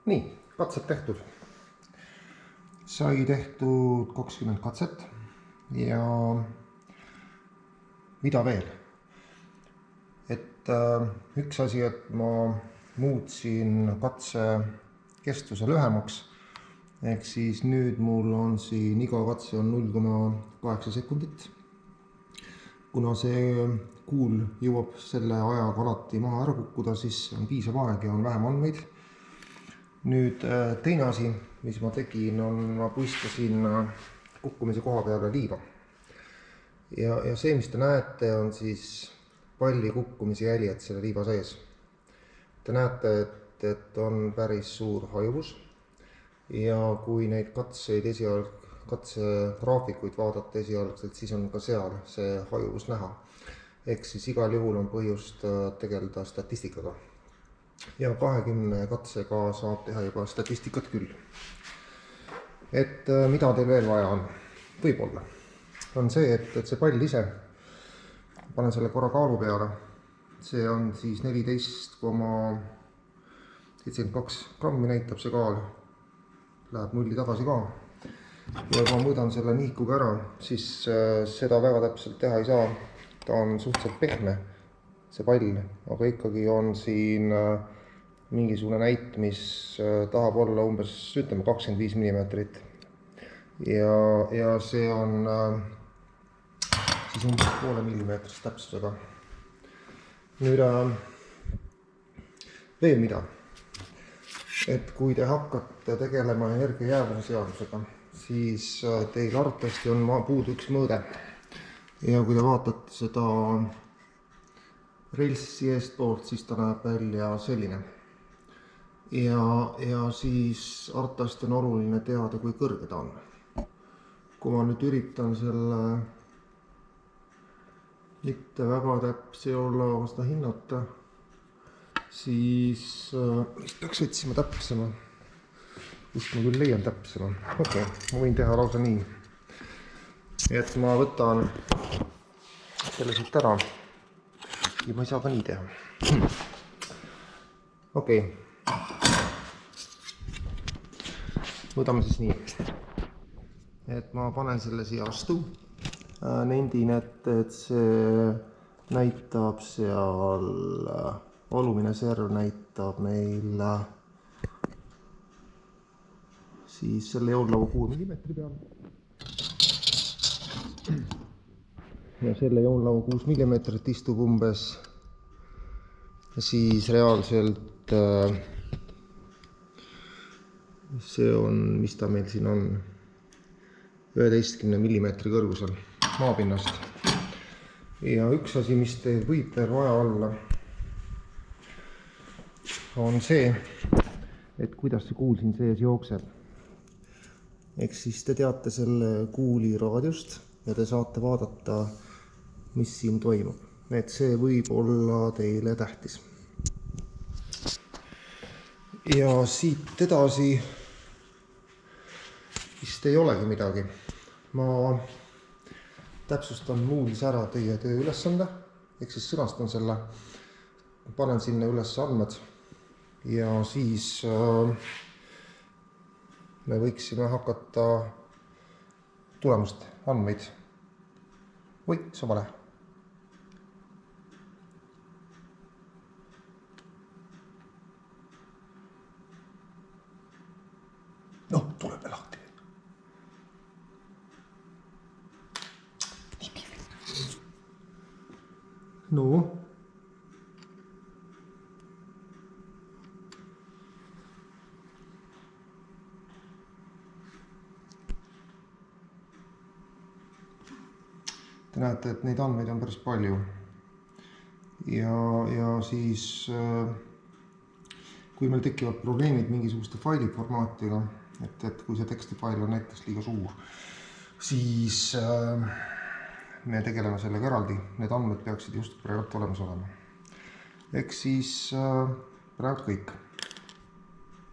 Nii, katsed tehtud. Sai tehtud 20 katset ja mida veel? Üks asi, et ma muutsin katse kestuse lühemaks, ehk siis nüüd mul on siin iga katse on 0,8 sekundit. Kuna see kuul jõuab selle ajaga alati maha ära kukkuda, siis on piisav aeg ja on vähem andmeid. Nüüd teine asi, mis ma tegin, on ma puistasin kukkumise koha peale liiva. Ja see, mis te näete, on siis palli kukkumise jäljed selle liiva sees. Te näete, et on päris suur hajuvus ja kui neid katsegraafikuid vaadata esialgselt, siis on ka seal see hajuvus näha. Ehk siis igal juhul on põhjust tegeleda statistikaga. Ja 20 katsega saab teha juba statistikat küll. Mida teil veel vaja on? Võib-olla on see, et see pall ise, panen selle korra kaalu peale, see on siis 14,72 grammi näitab see kaal, läheb nulli tagasi ka. Ja kui ma mõõdan selle niikuga ära, siis seda väga täpselt teha ei saa, ta on suhteliselt pehme, see pall, aga ikkagi on siin mingisugune näit, mis tahab olla umbes 25 mm. Ja see on siis umbes 0,5 millimeetrist täpsusega. Nüüd veel mida, et kui te hakkate tegelema energia jäävuse seadusega, siis teil arvatavasti on puudu üks mõõde. Ja kui te vaatate seda relsi eestpoolt, siis ta näeb välja selline. Ja siis arvatavasti on oluline teada, kui kõrge ta on. Kui ma nüüd üritan selle mitte väga täpse olla seda hinnata, siis vist peaks otsima täpsema. Kust ma küll leian täpsema. Okei, ma võin teha lausa nii. Et ma võtan selle siit ära ja ma ei saa ka nii teha. Okei. Võtame siis nii. Et ma panen selle siia astu. Nendin, et see näitab seal, volumine serv näitab meil siis selle joonlaugu 6 mm peal. Ja selle joonlaugu 6 mm istub umbes siis reaalselt see on, mis ta meil siin on, 11 mm kõrgusel maapinnast. Ja üks asi, mis teil võib veel vaja olla, on see, et kuidas see kuul siin sees jookseb. Ehk siis te teate selle kuuli raadiust ja te saate vaadata, mis siin toimub. Et see võib olla teile tähtis. Ja siit edasi vist ei olegi midagi. Ma täpsustan muulis ära teie tööülesande, ehk siis sõnastan selle, panen sinna üles andmed ja siis me võiksime hakata tulemust andmeid. Või, see on vale. Noh, tuleb lahti. No. Te näete, et neid andmeid on päris palju. Ja siis, kui meil tekivad probleemid mingisuguste failiformaatiga, et kui see tekstifail on näiteks liiga suur, siis me tegeleme sellega eraldi, need andmed peaksid just praegu olemas olema. Ehk siis praegu kõik.